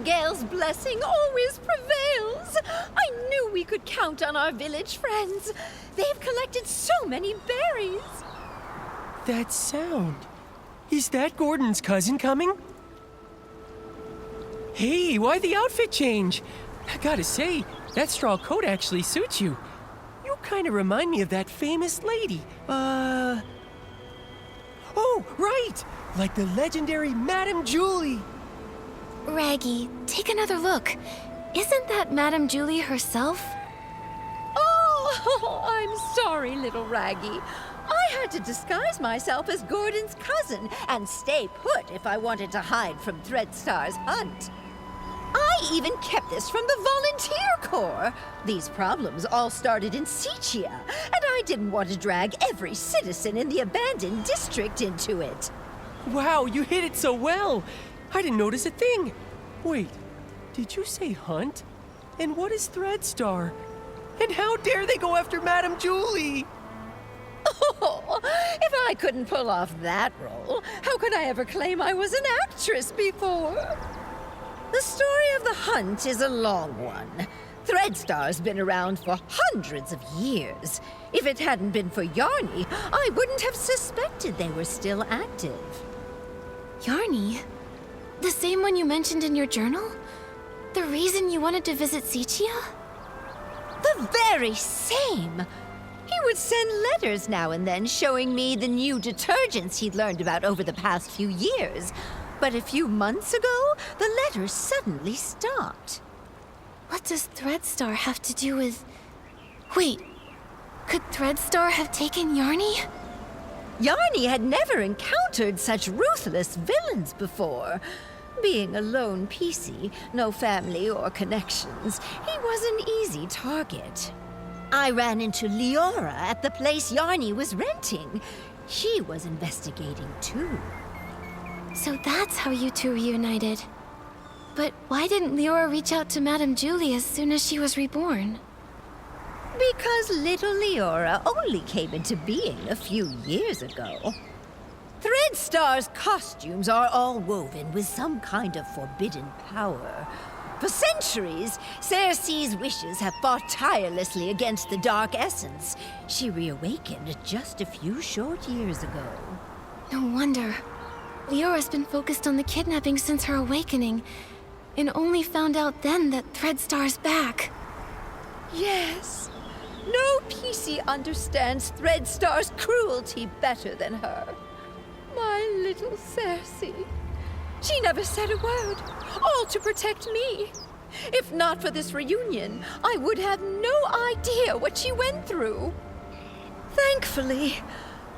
Gale's blessing always prevails. I knew we could count on our village friends. They've collected so many berries. That sound. Is that Gordon's cousin coming? Hey, why the outfit change? I gotta say, that straw coat actually suits you. You kind of remind me of that famous lady. Oh, right! Like the legendary Madame Julie. Raggy, take another look. Isn't that Madame Julie herself? Oh, I'm sorry, little Raggy. I had to disguise myself as Gordon's cousin and stay put if I wanted to hide from Threadstar's hunt. I even kept this from the volunteer corps. These problems all started in Sichia, and I didn't want to drag every citizen in the abandoned district into it. Wow, you hit it so well. I didn't notice a thing. Wait, did you say hunt? And what is Threadstar? And how dare they go after Madame Julie? Oh, if I couldn't pull off that role, how could I ever claim I was an actress before? The story of the hunt is a long one. Threadstar's been around for hundreds of years. If it hadn't been for Yarny, I wouldn't have suspected they were still active. Yarny? The same one you mentioned in your journal? The reason you wanted to visit Sichia? The very same! He would send letters now and then showing me the new detergents he'd learned about over the past few years. But a few months ago, the letters suddenly stopped. What does Threadstar have to do with... Wait, could Threadstar have taken Yarny? Yarny had never encountered such ruthless villains before. Being a lone PC, no family or connections, he was an easy target. I ran into Leora at the place Yarny was renting. She was investigating too. So that's how you two reunited. But why didn't Leora reach out to Madame Julie as soon as she was reborn? Because little Leora only came into being a few years ago. Threadstar's costumes are all woven with some kind of forbidden power. For centuries, Cersei's wishes have fought tirelessly against the Dark Essence. She reawakened just a few short years ago. No wonder. Leora's been focused on the kidnapping since her awakening, and only found out then that Threadstar's back. Yes. No PC understands Threadstar's cruelty better than her. My little Cersei. She never said a word, all to protect me. If not for this reunion, I would have no idea what she went through. Thankfully,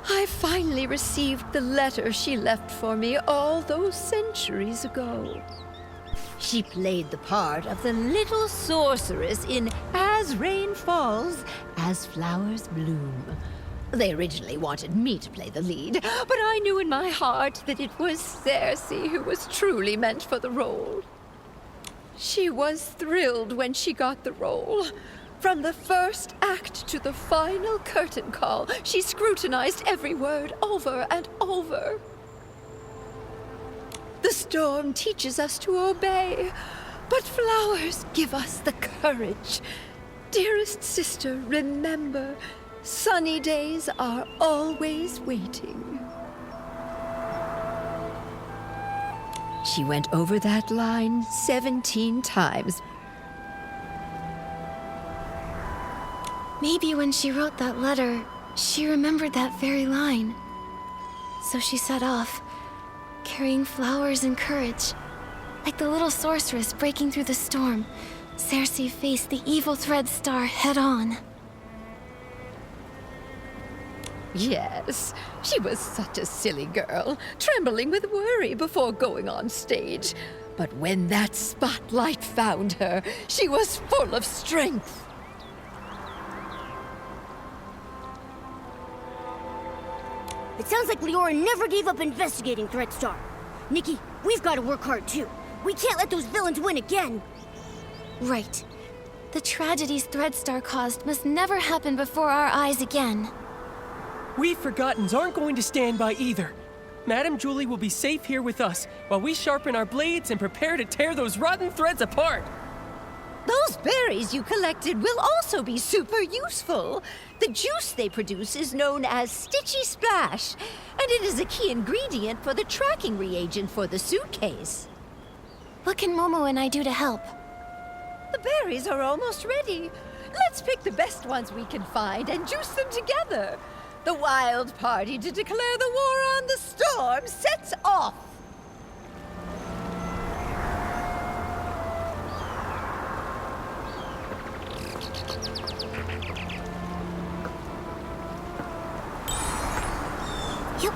I finally received the letter she left for me all those centuries ago. She played the part of the little sorceress in As Rain Falls, As Flowers Bloom. They originally wanted me to play the lead, but I knew in my heart that it was Cersei who was truly meant for the role. She was thrilled when she got the role. From the first act to the final curtain call, she scrutinized every word over and over. The storm teaches us to obey, but flowers give us the courage. Dearest sister, remember, sunny days are always waiting. She went over that line 17 times. Maybe when she wrote that letter, she remembered that very line. So she set off, carrying flowers and courage. Like the little sorceress breaking through the storm, Cersei faced the evil Threadstar head-on. Yes, she was such a silly girl, trembling with worry before going on stage. But when that spotlight found her, she was full of strength. It sounds like Leora never gave up investigating Threadstar. Nikki, we've got to work hard too. We can't let those villains win again. Right. The tragedies Threadstar caused must never happen before our eyes again. We Forgottens aren't going to stand by either. Madame Julie will be safe here with us while we sharpen our blades and prepare to tear those rotten threads apart. Those berries you collected will also be super useful. The juice they produce is known as Stitchy Splash, and it is a key ingredient for the tracking reagent for the suitcase. What can Momo and I do to help? The berries are almost ready. Let's pick the best ones we can find and juice them together. The wild party to declare the war on the storm sets off. Yup.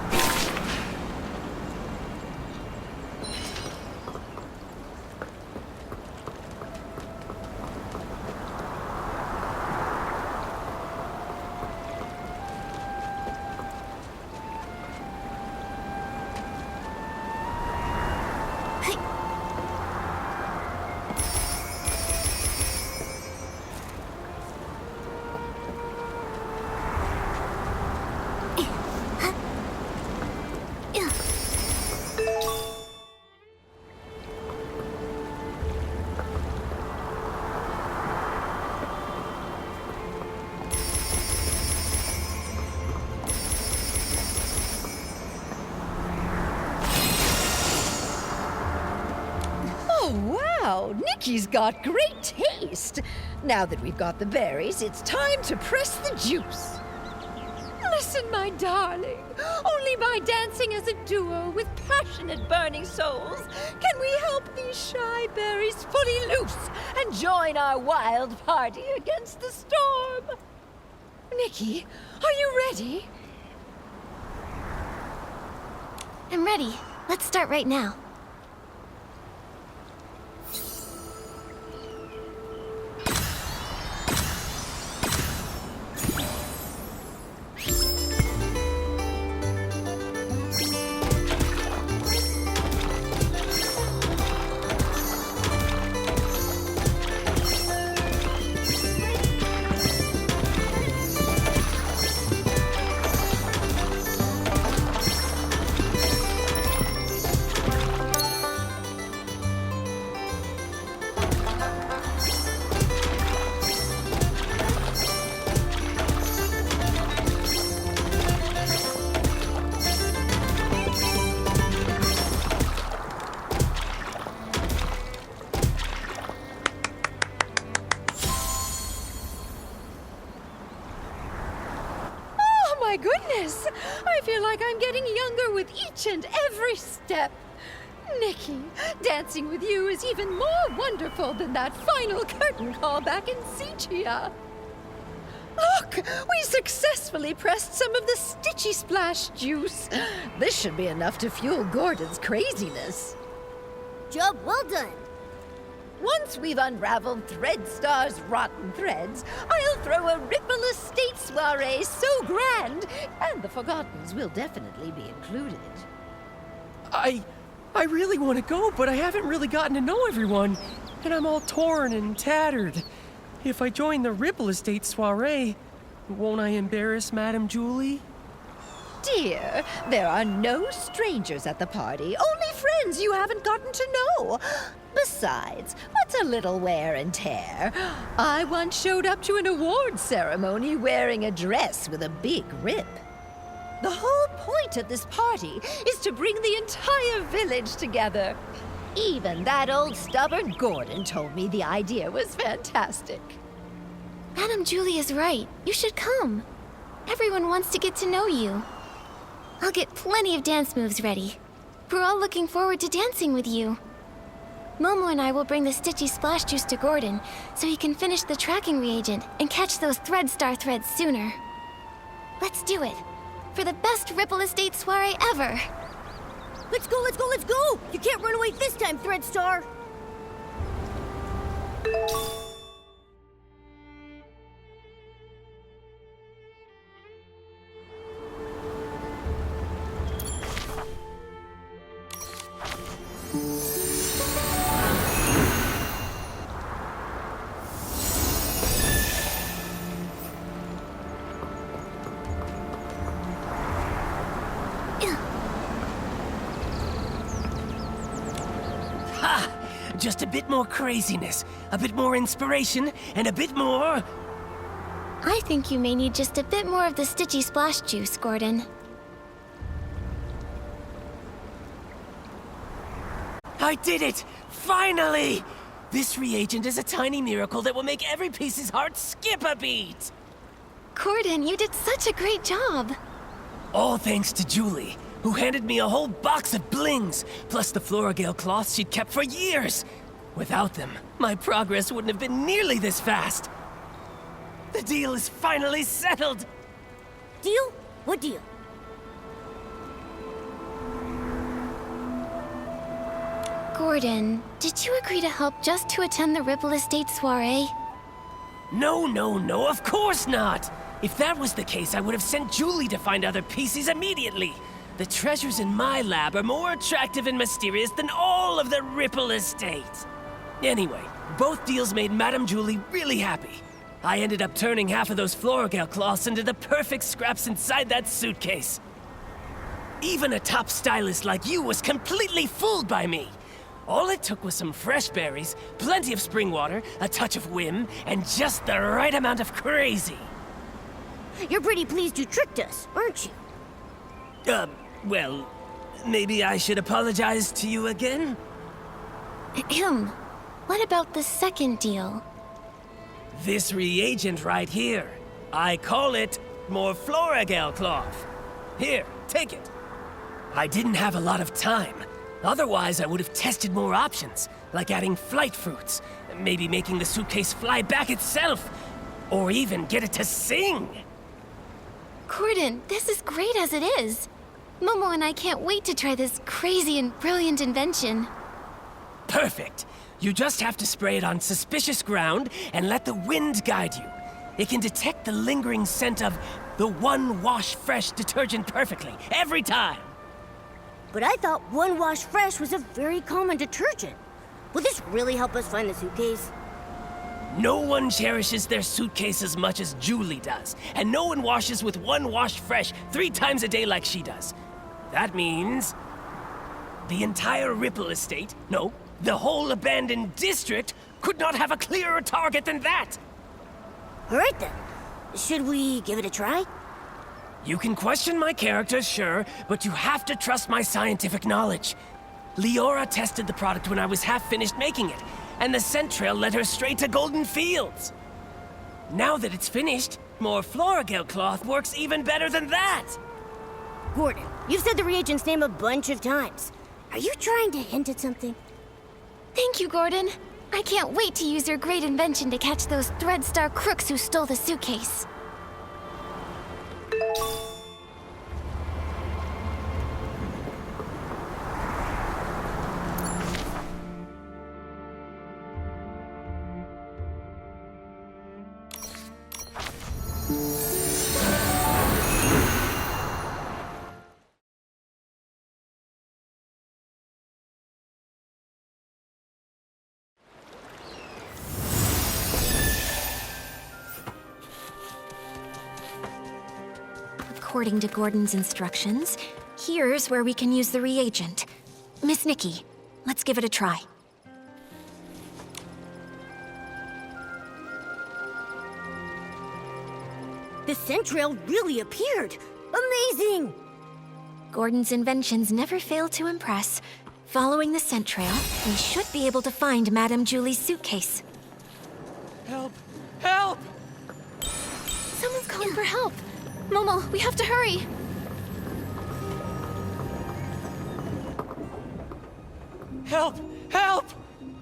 Wow, Nikki's got great taste. Now that we've got the berries, it's time to press the juice. Listen, my darling, only by dancing as a duo with passionate burning souls can we help these shy berries fully loose and join our wild party against the storm. Nikki, are you ready? I'm ready. Let's start right now. My goodness! I feel like I'm getting younger with each and every step. Nikki, dancing with you is even more wonderful than that final curtain call back in Sichia. Look! We successfully pressed some of the Stitchy Splash juice. This should be enough to fuel Gordon's craziness. Job well done. Once we've unraveled Threadstar's rotten threads, I'll throw a Ripple Estate soiree so grand, and the Forgottens will definitely be included. I really want to go, but I haven't really gotten to know everyone, and I'm all torn and tattered. If I join the Ripple Estate soiree, won't I embarrass Madame Julie? Dear, there are no strangers at the party, only friends you haven't gotten to know. Besides, what's a little wear and tear? I once showed up to an awards ceremony wearing a dress with a big rip. The whole point of this party is to bring the entire village together. Even that old stubborn Gordon told me the idea was fantastic. Madame Julie is right. You should come. Everyone wants to get to know you. I'll get plenty of dance moves ready. We're all looking forward to dancing with you. Momo and I will bring the Stitchy Splash Juice to Gordon so he can finish the tracking reagent and catch those Threadstar threads sooner. Let's do it. For the best Ripple Estate soiree ever. Let's go, let's go, let's go! You can't run away this time, Threadstar! Just a bit more craziness, a bit more inspiration, and a bit more... I think you may need just a bit more of the Stitchy Splash juice, Gordon. I did it! Finally! This reagent is a tiny miracle that will make every piece's heart skip a beat! Gordon, you did such a great job. All thanks to Julie, who handed me a whole box of blings, plus the Floragale cloths she'd kept for years. Without them, my progress wouldn't have been nearly this fast. The deal is finally settled! Deal? What deal? Gordon, did you agree to help just to attend the Ripple Estate soiree? No, of course not! If that was the case, I would have sent Julie to find other pieces immediately. The treasures in my lab are more attractive and mysterious than all of the Ripple Estate. Anyway, both deals made Madame Julie really happy. I ended up turning half of those Floragale cloths into the perfect scraps inside that suitcase. Even a top stylist like you was completely fooled by me. All it took was some fresh berries, plenty of spring water, a touch of whim, and just the right amount of crazy. You're pretty pleased you tricked us, aren't you? Well, maybe I should apologize to you again? Ahem. What about the second deal? This reagent right here. I call it more Floragale cloth. Here, take it. I didn't have a lot of time. Otherwise, I would have tested more options, like adding flight fruits, maybe making the suitcase fly back itself, or even get it to sing. Gordon, this is great as it is. Momo and I can't wait to try this crazy and brilliant invention. Perfect. You just have to spray it on suspicious ground and let the wind guide you. It can detect the lingering scent of the One Wash Fresh detergent perfectly, every time. But I thought One Wash Fresh was a very common detergent. Will this really help us find the suitcase? No one cherishes their suitcase as much as Julie does, and no one washes with One Wash Fresh 3 times a day like she does. That means the entire Ripple Estate, no, the whole abandoned district, could not have a clearer target than that. All right then. Should we give it a try? You can question my character, sure, but you have to trust my scientific knowledge. Leora tested the product when I was half finished making it, and the scent trail led her straight to Golden Fields. Now that it's finished, more Floragale cloth works even better than that. Gordon, you've said the reagent's name a bunch of times. Are you trying to hint at something? Thank you, Gordon. I can't wait to use your great invention to catch those Threadstar crooks who stole the suitcase. According to Gordon's instructions, here's where we can use the reagent. Miss Nikki, let's give it a try. The scent trail really appeared. Amazing! Gordon's inventions never fail to impress. Following the scent trail, we should be able to find Madame Julie's suitcase. Help! Help! Someone's calling for help. Momo, we have to hurry. Help! Help!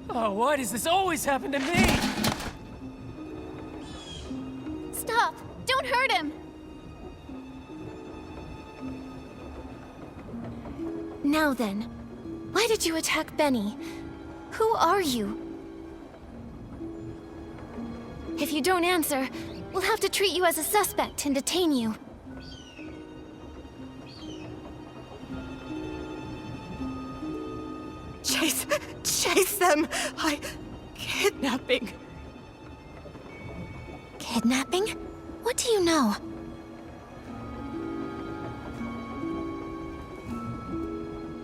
Oh, why does this always happen to me? Stop! Don't hurt him! Now then, why did you attack Benny? Who are you? If you don't answer, we'll have to treat you as a suspect and detain you. Chase them! Kidnapping. Kidnapping? What do you know?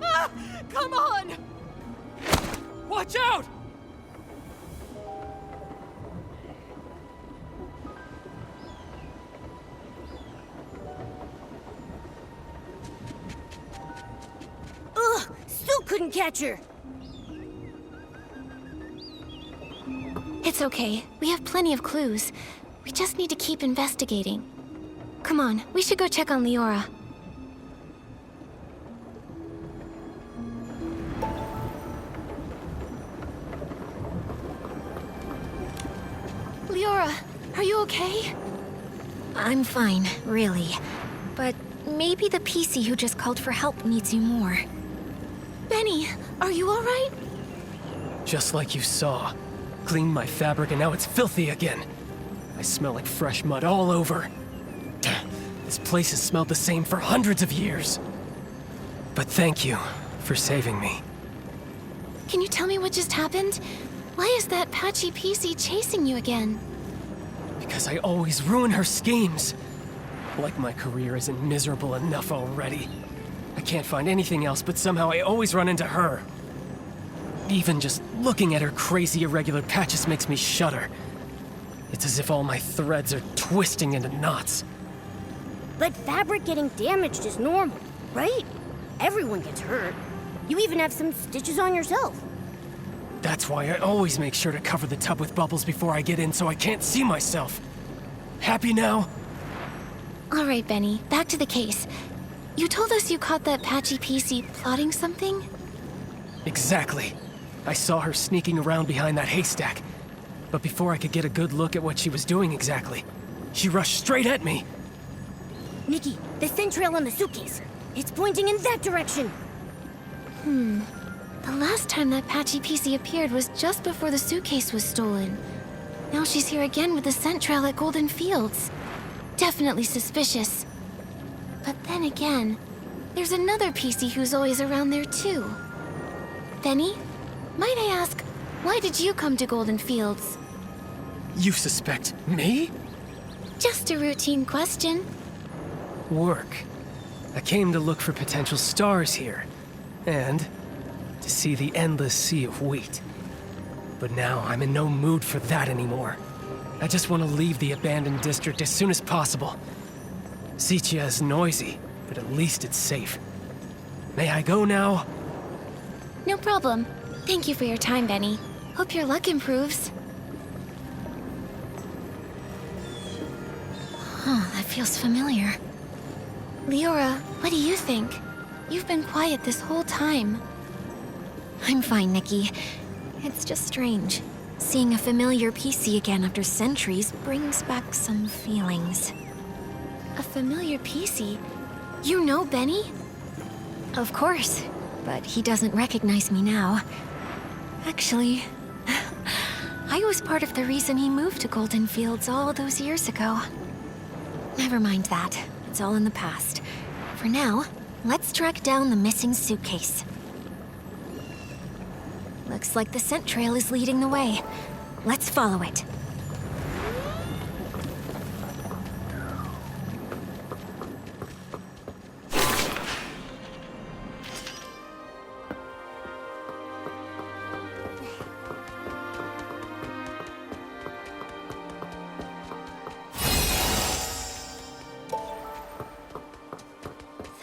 Ah! Come on! Watch out! can catch her. It's okay. We have plenty of clues. We just need to keep investigating. Come on, we should go check on Leora. Leora, are you okay? I'm fine, really. But maybe the PC who just called for help needs you more. Benny, are you alright? Just like you saw. Cleaned my fabric and now it's filthy again. I smell like fresh mud all over. This place has smelled the same for hundreds of years. But thank you for saving me. Can you tell me what just happened? Why is that patchy PC chasing you again? Because I always ruin her schemes. Like my career isn't miserable enough already. I can't find anything else, but somehow I always run into her. Even just looking at her crazy irregular patches makes me shudder. It's as if all my threads are twisting into knots. But fabric getting damaged is normal, right? Everyone gets hurt. You even have some stitches on yourself. That's why I always make sure to cover the tub with bubbles before I get in so I can't see myself. Happy now? Alright, Benny, back to the case. You told us you caught that patchy PC plotting something? Exactly. I saw her sneaking around behind that haystack. But before I could get a good look at what she was doing exactly, she rushed straight at me. Nikki, the scent trail on the suitcase. It's pointing in that direction. The last time that patchy PC appeared was just before the suitcase was stolen. Now she's here again with the scent trail at Golden Fields. Definitely suspicious. But then again, there's another PC who's always around there too. Benny, might I ask, why did you come to Golden Fields? You suspect me? Just a routine question. Work. I came to look for potential stars here. And to see the endless sea of wheat. But now I'm in no mood for that anymore. I just want to leave the abandoned district as soon as possible. Sitia is noisy, but at least it's safe. May I go now? No problem. Thank you for your time, Benny. Hope your luck improves. That feels familiar. Leora, what do you think? You've been quiet this whole time. I'm fine, Nikki. It's just strange. Seeing a familiar PC again after centuries brings back some feelings. A familiar PC? You know Benny? Of course, but he doesn't recognize me now. Actually, I was part of the reason he moved to Golden Fields all those years ago. Never mind that. It's all in the past. For now, let's track down the missing suitcase. Looks like the scent trail is leading the way. Let's follow it.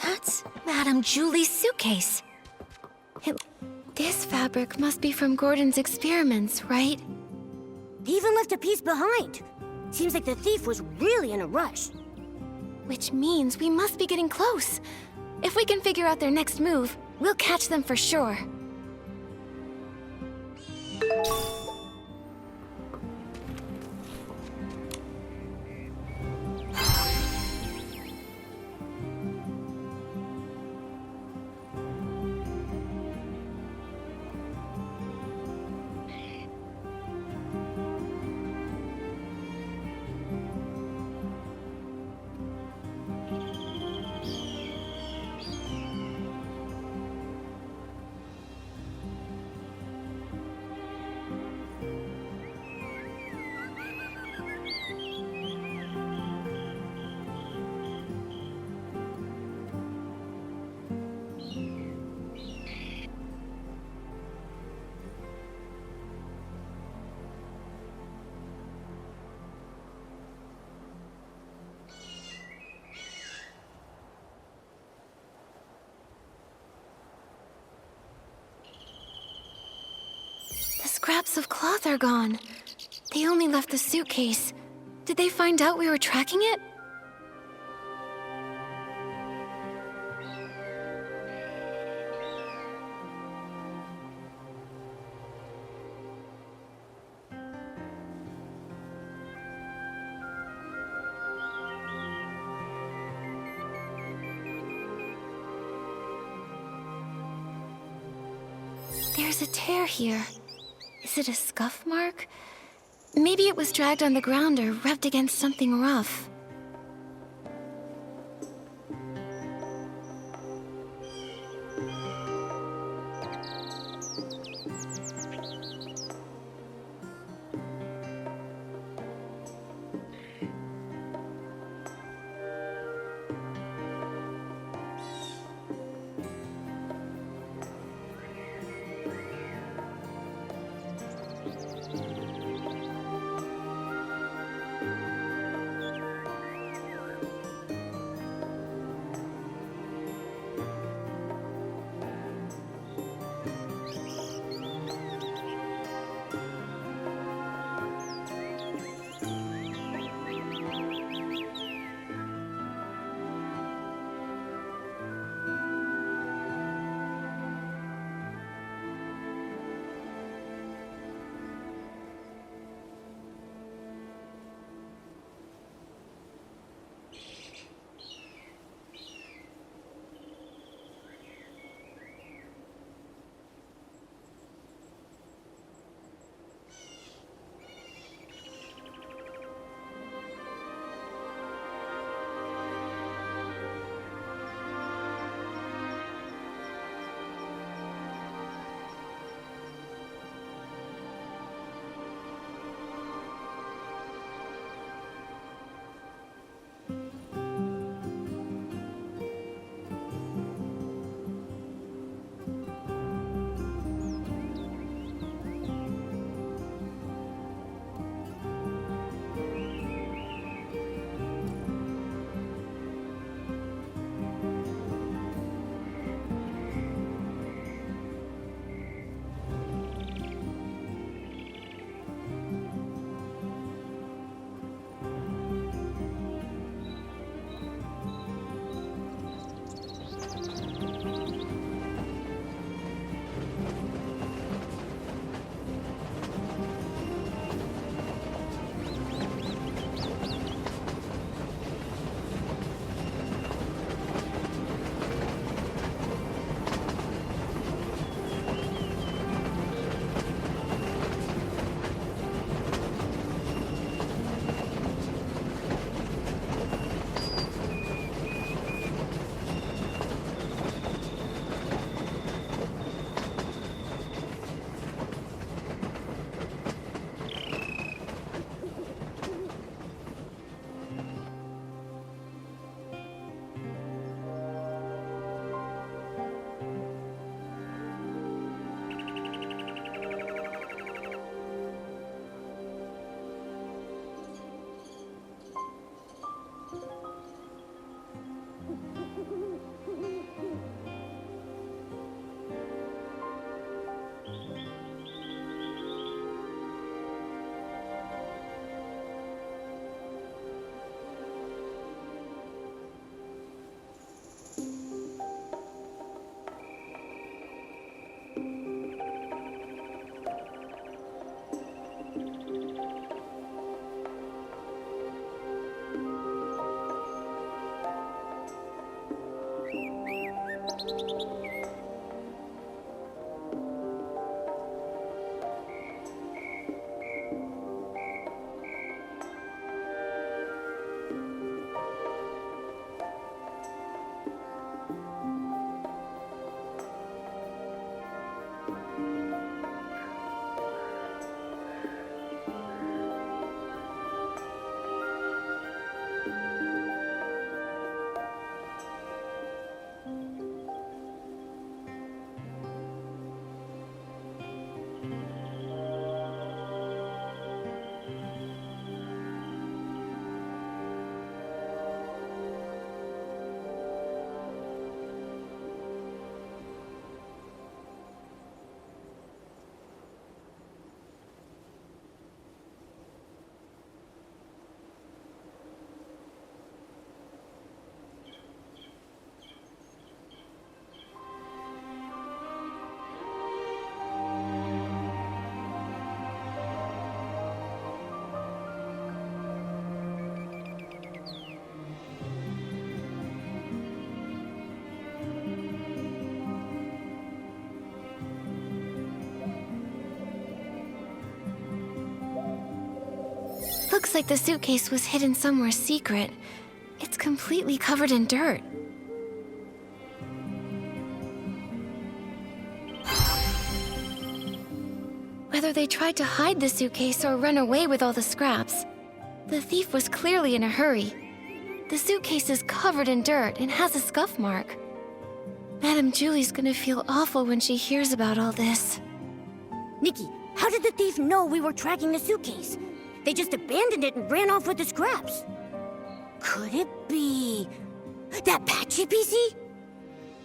That's Madame Julie's suitcase. This fabric must be from Gordon's experiments, right? He even left a piece behind. Seems like the thief was really in a rush. Which means we must be getting close. If we can figure out their next move, we'll catch them for sure. scraps of cloth are gone. They only left the suitcase. Did they find out we were tracking it? There's a tear here. Is it a scuff mark? Maybe it was dragged on the ground or rubbed against something rough. Looks like the suitcase was hidden somewhere secret. It's completely covered in dirt. Whether they tried to hide the suitcase or run away with all the scraps, the thief was clearly in a hurry. The suitcase is covered in dirt and has a scuff mark. Madame Julie's gonna feel awful when she hears about all this. Nikki, how did the thief know we were tracking the suitcase? They just abandoned it and ran off with the scraps. Could it be that Patchy PC?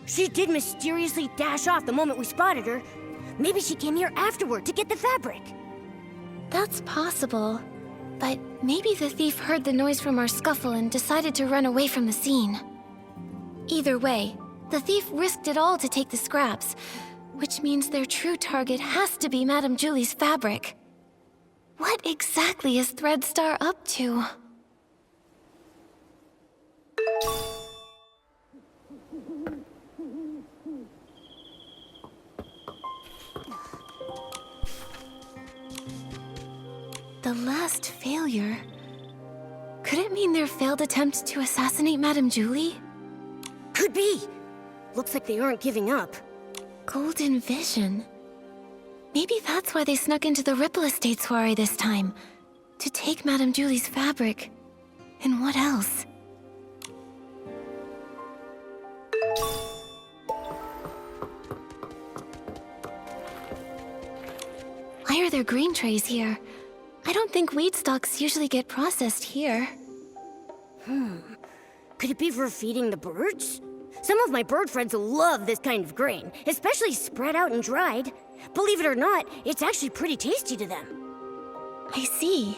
She did mysteriously dash off the moment we spotted her. Maybe she came here afterward to get the fabric. That's possible, but maybe the thief heard the noise from our scuffle and decided to run away from the scene. Either way, the thief risked it all to take the scraps, which means their true target has to be Madame Julie's fabric. What exactly is Threadstar up to? The last failure? Could it mean their failed attempt to assassinate Madame Julie? Could be. Looks like they aren't giving up. Golden Vision. Maybe that's why they snuck into the Ripple Estate soiree this time. To take Madame Julie's fabric. And what else? Why are there green trays here? I don't think weed stalks usually get processed here. Could it be for feeding the birds? Some of my bird friends love this kind of grain, especially spread out and dried. Believe it or not, it's actually pretty tasty to them. I see.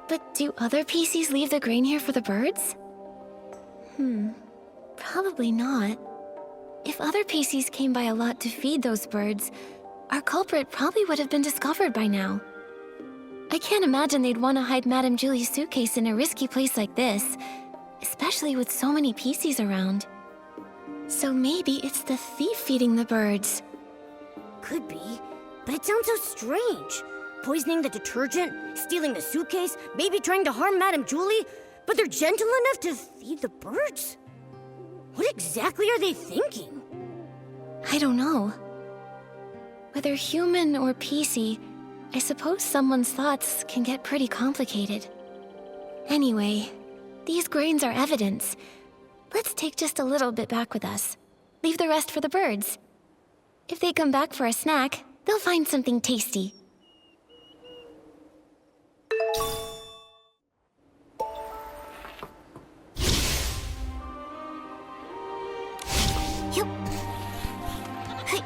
But do other PCs leave the grain here for the birds? Probably not. If other PCs came by a lot to feed those birds, our culprit probably would have been discovered by now. I can't imagine they'd want to hide Madame Julie's suitcase in a risky place like this, especially with so many PCs around. So maybe it's the thief feeding the birds. Could be, but it sounds so strange. Poisoning the detergent, stealing the suitcase, maybe trying to harm Madame Julie, but they're gentle enough to feed the birds? What exactly are they thinking? I don't know. Whether human or PC, I suppose someone's thoughts can get pretty complicated. Anyway, these grains are evidence. Let's take just a little bit back with us. Leave the rest for the birds. If they come back for a snack, they'll find something tasty. Yup. Hey.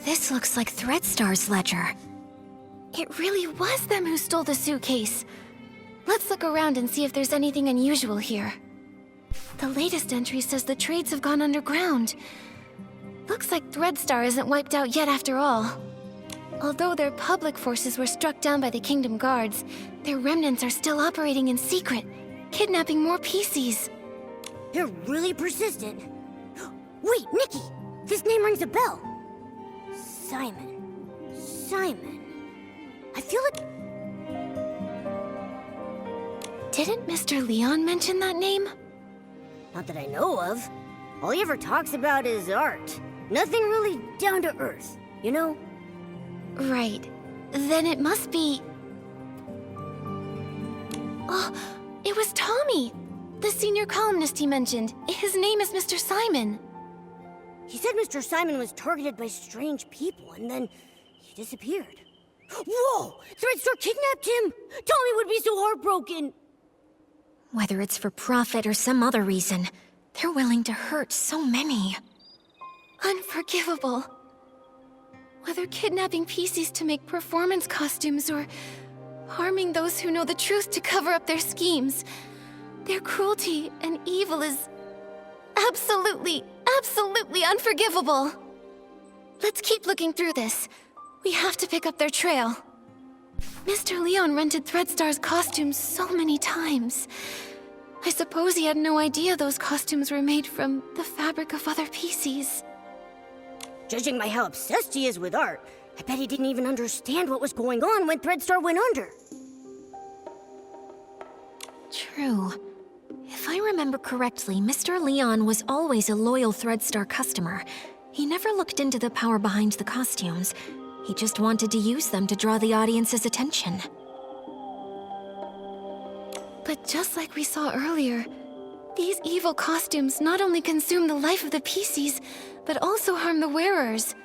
This looks like Threadstar's ledger. It really was them who stole the suitcase. Let's look around and see if there's anything unusual here. The latest entry says the trades have gone underground. Looks like Threadstar isn't wiped out yet after all. Although their public forces were struck down by the Kingdom Guards, their remnants are still operating in secret, kidnapping more PCs. They're really persistent. Wait, Nikki! This name rings a bell. Simon. I feel like... Didn't Mr. Leon mention that name? Not that I know of. All he ever talks about is art. Nothing really down to earth, you know? Right. Then it must be... Oh, it was Tommy! The senior columnist he mentioned. His name is Mr. Simon. He said Mr. Simon was targeted by strange people, and then he disappeared. Whoa! Threadstar kidnapped him! Tommy would be so heartbroken! Whether it's for profit or some other reason, they're willing to hurt so many. Unforgivable. Whether kidnapping PCs to make performance costumes or harming those who know the truth to cover up their schemes, their cruelty and evil is absolutely unforgivable. Let's keep looking through this. We have to pick up their trail. Mr. Leon rented Threadstar's costumes so many times. I suppose he had no idea those costumes were made from the fabric of other PCs. Judging by how obsessed he is with art, I bet he didn't even understand what was going on when Threadstar went under. True. If I remember correctly, Mr. Leon was always a loyal Threadstar customer. He never looked into the power behind the costumes. He just wanted to use them to draw the audience's attention. But just like we saw earlier, these evil costumes not only consume the life of the PCs, but also harm the wearers.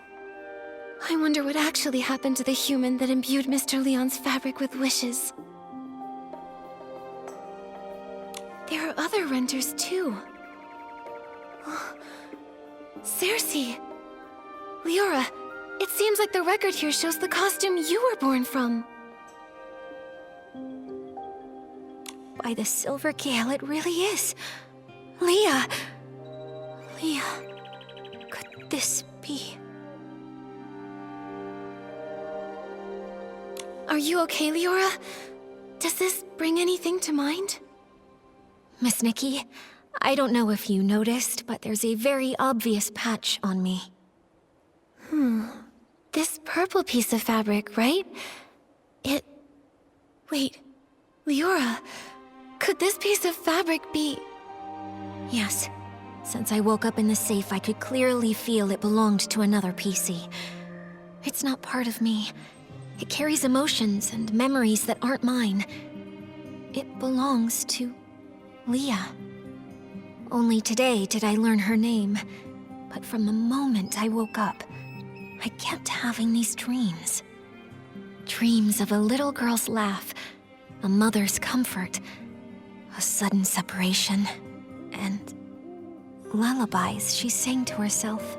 I wonder what actually happened to the human that imbued Mr. Leon's fabric with wishes. There are other renters, too. Cersei! Leora, it seems like the record here shows the costume you were born from. By the Silver Gale, it really is. Leah! Leah, could this be? Are you okay, Leora? Does this bring anything to mind? Miss Nikki, I don't know if you noticed, but there's a very obvious patch on me. This purple piece of fabric, right? Wait, Leora, could this piece of fabric be... Yes. Since I woke up in the safe, I could clearly feel it belonged to another PC. It's not part of me. It carries emotions and memories that aren't mine. It belongs to Leah. Only today did I learn her name. But from the moment I woke up, I kept having these dreams. Dreams of a little girl's laugh, a mother's comfort, a sudden separation, and lullabies she sang to herself.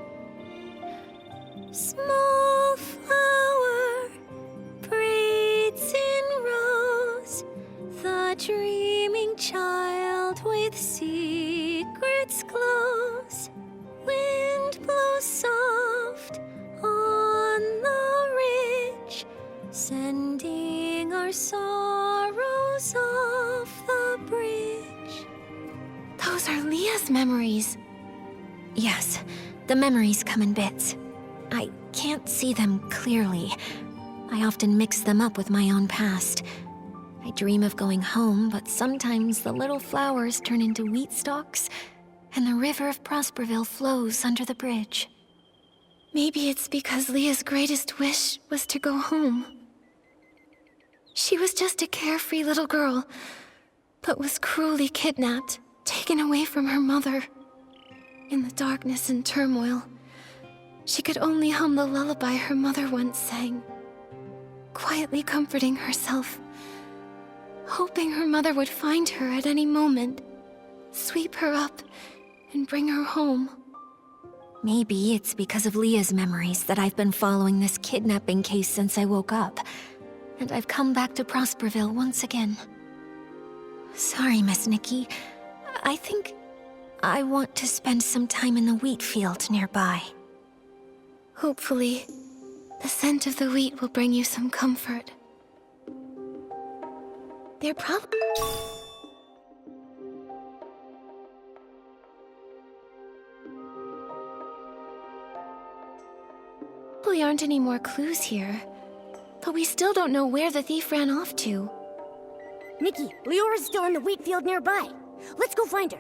Small flower breathes in rose, the dreaming child with secrets close. Wind blows soft on the ridge, sending our sorrows off the bridge. Those are Leah's memories. Yes, the memories come in bits. I can't see them clearly. I often mix them up with my own past. I dream of going home, but sometimes the little flowers turn into wheat stalks, and the river of Prosperville flows under the bridge. Maybe it's because Leah's greatest wish was to go home. She was just a carefree little girl, but was cruelly kidnapped, taken away from her mother. In the darkness and turmoil, she could only hum the lullaby her mother once sang, quietly comforting herself, hoping her mother would find her at any moment, sweep her up, and bring her home. Maybe it's because of Leah's memories that I've been following this kidnapping case since I woke up, and I've come back to Prosperville once again. Sorry, Miss Nikki. I think I want to spend some time in the wheat field nearby. Hopefully, the scent of the wheat will bring you some comfort. They're probably aren't any more clues here, but we still don't know where the thief ran off to. Nikki, Leora's still in the wheat field nearby. Let's go find her.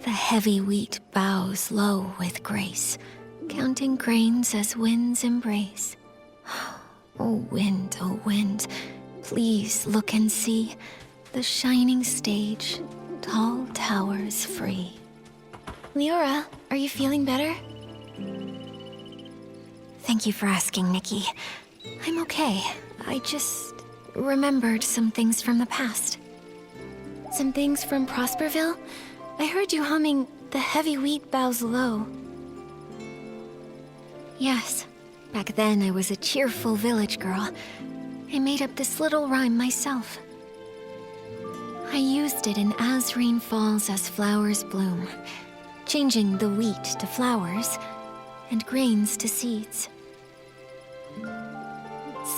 The heavy wheat bows low with grace, counting grains as winds embrace. Oh wind, please look and see the shining stage, tall towers free. Leora, are you feeling better? Thank you for asking, Nikki. I'm okay. I just remembered some things from the past. Some things from Prosperville? I heard you humming The Heavy Wheat Bows Low. Yes. Back then, I was a cheerful village girl. I made up this little rhyme myself. I used it in As Rain Falls, As Flowers Bloom, changing the wheat to flowers and grains to seeds.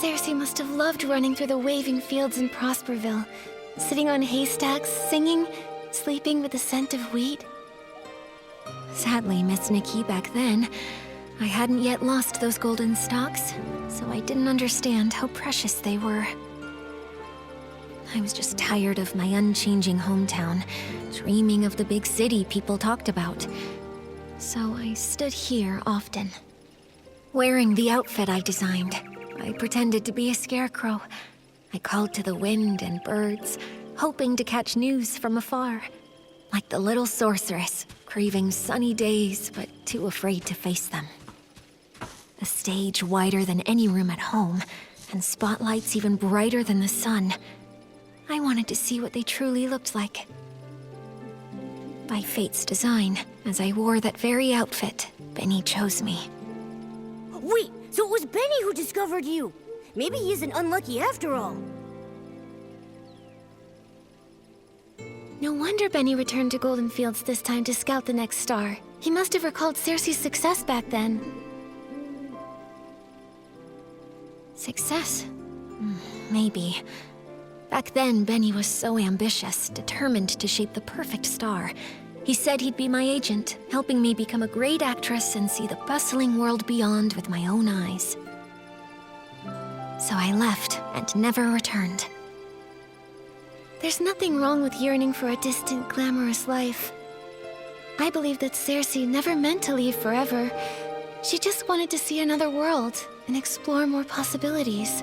Cersei must have loved running through the waving fields in Prosperville, sitting on haystacks, singing, sleeping with the scent of wheat. Sadly, Miss Nikki, back then, I hadn't yet lost those golden stalks, so I didn't understand how precious they were. I was just tired of my unchanging hometown, dreaming of the big city people talked about. So I stood here often. Wearing the outfit I designed, I pretended to be a scarecrow. I called to the wind and birds, hoping to catch news from afar. Like the little sorceress, craving sunny days, but too afraid to face them. A stage wider than any room at home, and spotlights even brighter than the sun. I wanted to see what they truly looked like. By fate's design, as I wore that very outfit, Benny chose me. Wait, so it was Benny who discovered you. Maybe he isn't unlucky after all. No wonder Benny returned to Golden Fields this time to scout the next star. He must have recalled Cersei's success back then. Success? Maybe. Back then, Benny was so ambitious, determined to shape the perfect star. He said he'd be my agent, helping me become a great actress and see the bustling world beyond with my own eyes. So I left and never returned. There's nothing wrong with yearning for a distant, glamorous life. I believe that Cersei never meant to leave forever. She just wanted to see another world and explore more possibilities.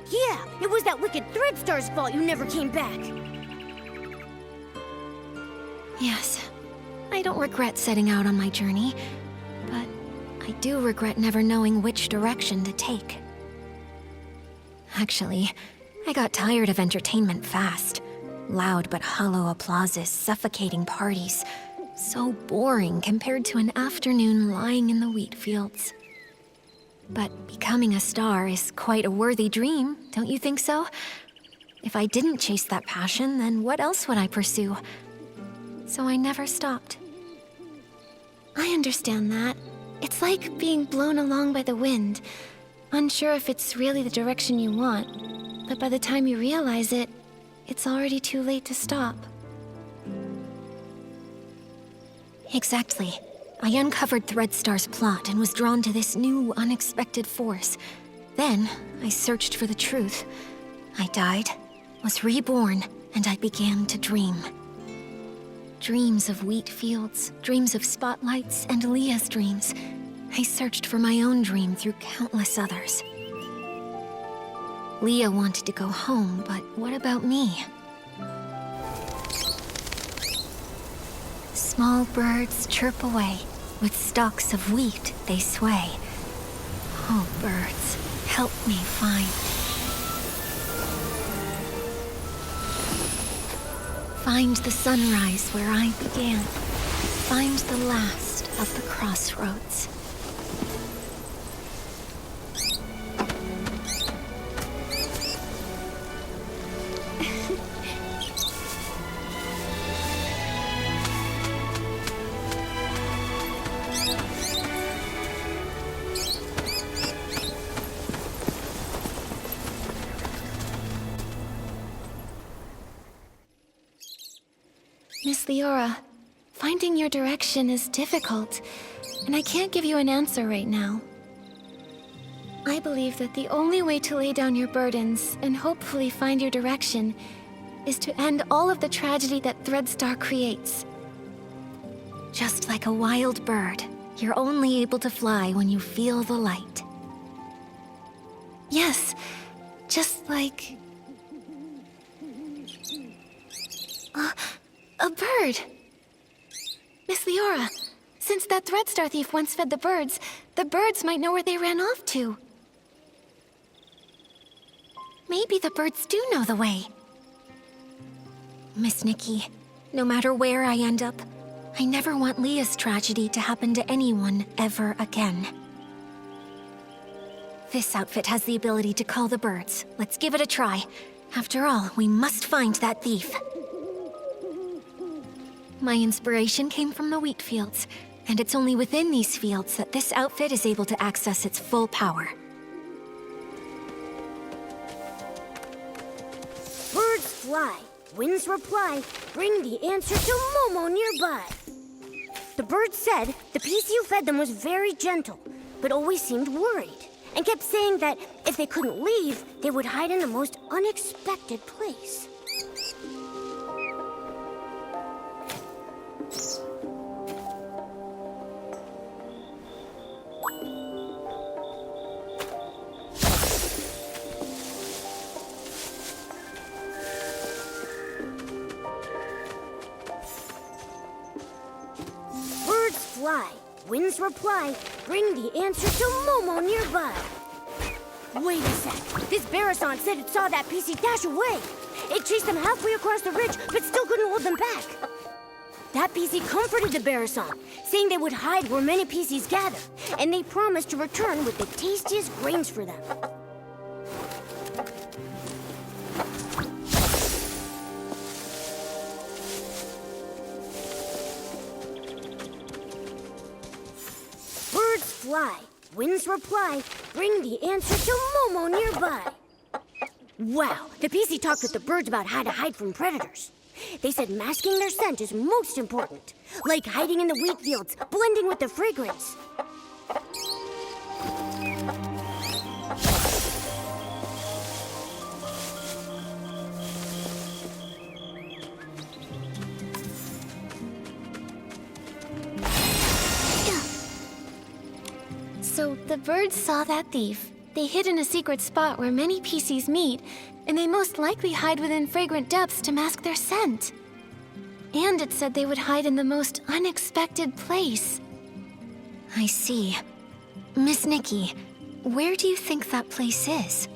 Yeah, it was that wicked Threadstar's fault you never came back. Yes, I don't regret setting out on my journey, but I do regret never knowing which direction to take. Actually, I got tired of entertainment fast. Loud but hollow applauses, suffocating parties. So boring compared to an afternoon lying in the wheat fields. But becoming a star is quite a worthy dream, don't you think so? If I didn't chase that passion, then what else would I pursue? So I never stopped. I understand that. It's like being blown along by the wind, unsure if it's really the direction you want, but by the time you realize it, it's already too late to stop. Exactly. I uncovered Threadstar's plot and was drawn to this new, unexpected force. Then, I searched for the truth. I died, was reborn, and I began to dream. Dreams of wheat fields, dreams of spotlights, and Leah's dreams. I searched for my own dream through countless others. Leah wanted to go home, but what about me? Small birds chirp away. With stalks of wheat they sway. Oh, birds, help me find. Find the sunrise where I began. Find the last of the crossroads. Miss Leora, finding your direction is difficult, and I can't give you an answer right now. I believe that the only way to lay down your burdens and hopefully find your direction is to end all of the tragedy that Threadstar creates. Just like a wild bird, you're only able to fly when you feel the light. Yes, just like... a bird! Miss Leora, since that Threadstar thief once fed the birds might know where they ran off to. Maybe the birds do know the way. Miss Nikki, no matter where I end up, I never want Leah's tragedy to happen to anyone ever again. This outfit has the ability to call the birds. Let's give it a try. After all, we must find that thief. My inspiration came from the wheat fields, and it's only within these fields that this outfit is able to access its full power. Birds fly, winds reply, bring the answer to Momo nearby. The birds said the PC who fed them was very gentle, but always seemed worried, and kept saying that if they couldn't leave, they would hide in the most unexpected place. Birds fly, winds reply, bring the answer to Momo nearby. Wait a sec. This Barrison said it saw that PC dash away. It chased them halfway across the ridge, but still couldn't hold them back. That PC comforted the Barrison, saying they would hide where many PCs gather, and they promised to return with the tastiest grains for them. Birds fly, winds reply, bring the answer to Momo nearby. Wow, the PC talked with the birds about how to hide from predators. They said masking their scent is most important, like hiding in the wheat fields, blending with the fragrance. So the birds saw that thief. They hid in a secret spot where many PCs meet, and they most likely hide within fragrant depths to mask their scent. And it said they would hide in the most unexpected place. I see. Miss Nikki, where do you think that place is?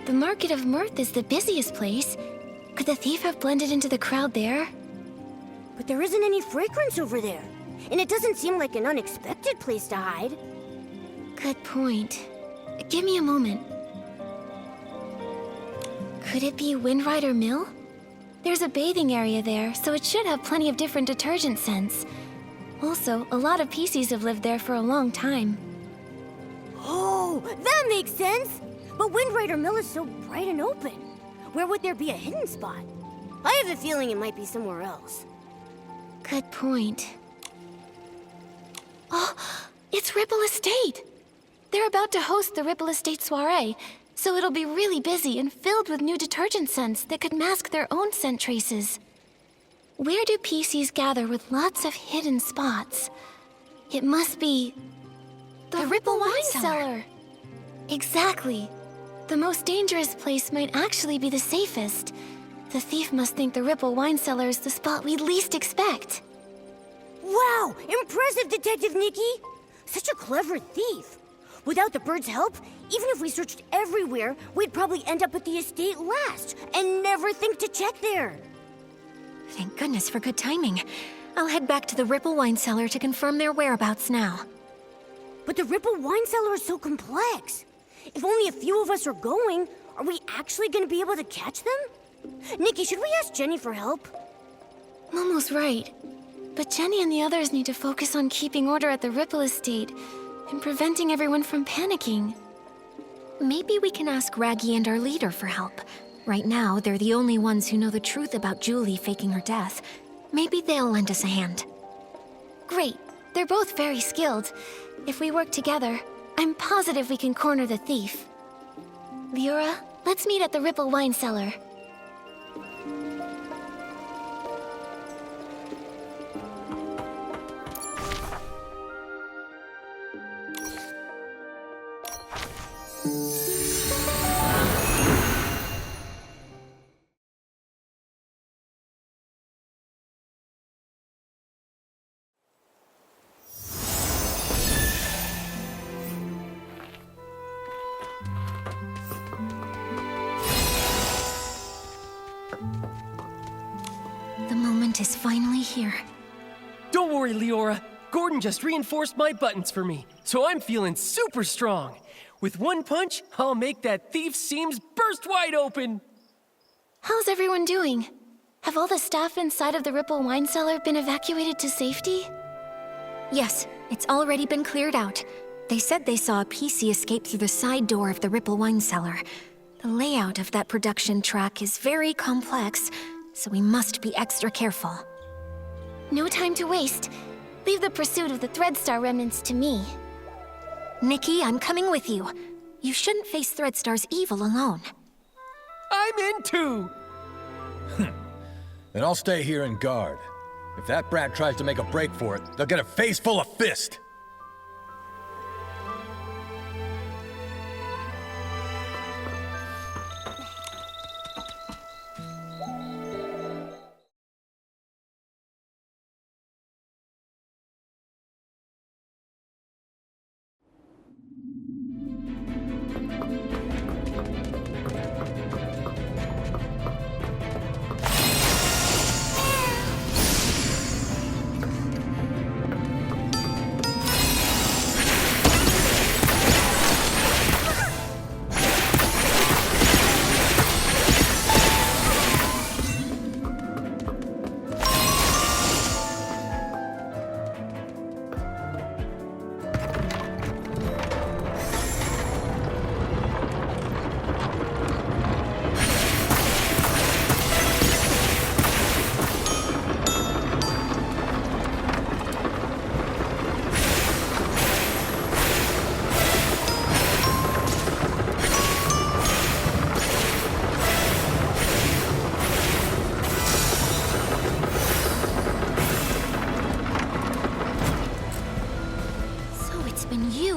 The Market of Mirth is the busiest place. Could the thief have blended into the crowd there? But there isn't any fragrance over there, and it doesn't seem like an unexpected place to hide. Good point. Give me a moment. Could it be Windrider Mill? There's a bathing area there, so it should have plenty of different detergent scents. Also, a lot of PCs have lived there for a long time. Oh, that makes sense! But Windrider Mill is so bright and open. Where would there be a hidden spot? I have a feeling it might be somewhere else. Good point. Oh, it's Ripple Estate! They're about to host the Ripple Estate soiree, so it'll be really busy and filled with new detergent scents that could mask their own scent traces. Where do PCs gather with lots of hidden spots? It must be... the Ripple Wine Cellar! Exactly. The most dangerous place might actually be the safest. The thief must think the Ripple Wine Cellar is the spot we'd least expect. Wow! Impressive, Detective Nikki! Such a clever thief. Without the bird's help, even if we searched everywhere, we'd probably end up at the estate last and never think to check there. Thank goodness for good timing. I'll head back to the Ripple Wine Cellar to confirm their whereabouts now. But the Ripple Wine Cellar is so complex. If only a few of us are going, are we actually going to be able to catch them? Nikki, should we ask Jenny for help? Momo's right. But Jenny and the others need to focus on keeping order at the Ripple Estate and preventing everyone from panicking. Maybe we can ask Raggy and our leader for help. Right now, they're the only ones who know the truth about Julie faking her death. Maybe they'll lend us a hand. Great. They're both very skilled. If we work together, I'm positive we can corner the thief. Leora, let's meet at the Ripple Wine Cellar. The moment is finally here. Don't worry, Leora. Gordon just reinforced my buttons for me, so I'm feeling super strong. With one punch, I'll make that thief's seams burst wide open. How's everyone doing? Have all the staff inside of the Ripple wine cellar been evacuated to safety? Yes, it's already been cleared out. They said they saw a PC escape through the side door of the Ripple wine cellar. The layout of that production track is very complex, so we must be extra careful. No time to waste. Leave the pursuit of the Threadstar remnants to me. Nikki, I'm coming with you. You shouldn't face Threadstar's evil alone. I'm in too! Then I'll stay here and guard. If that brat tries to make a break for it, they'll get a face full of fist.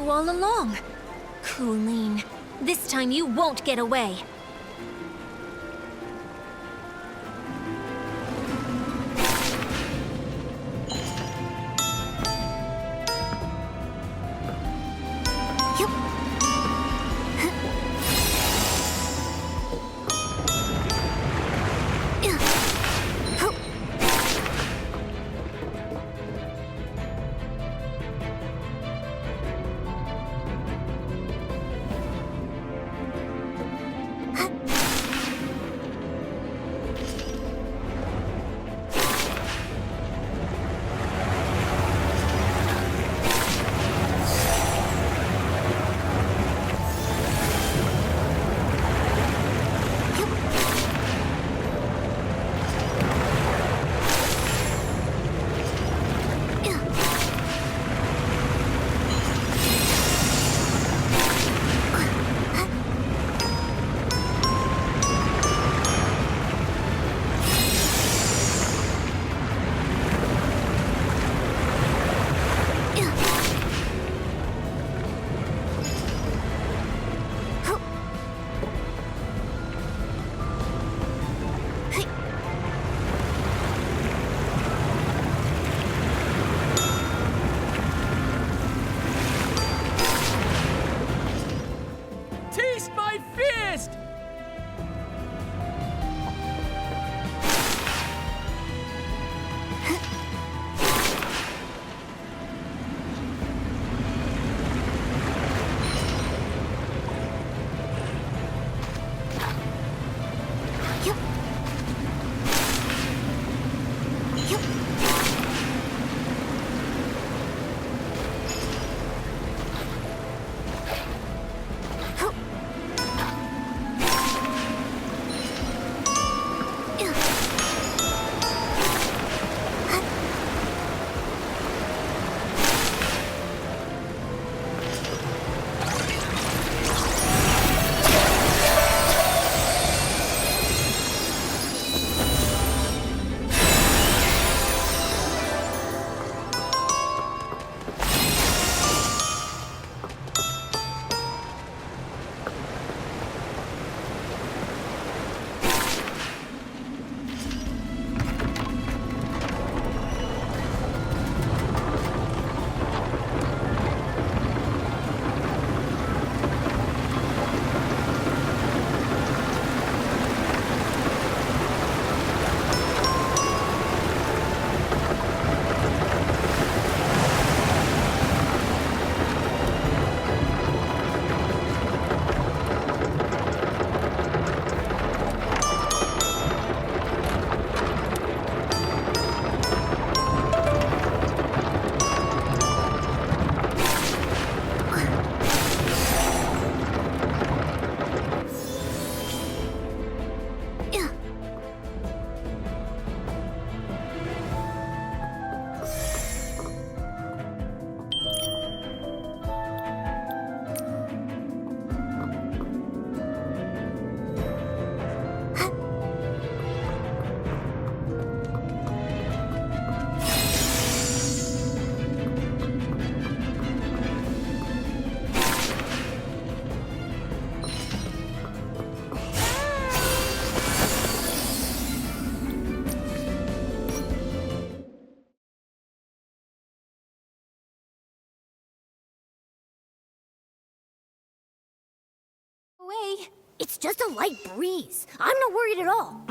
All along. Colleen, this time you won't get away. Away. It's just a light breeze. I'm not worried at all.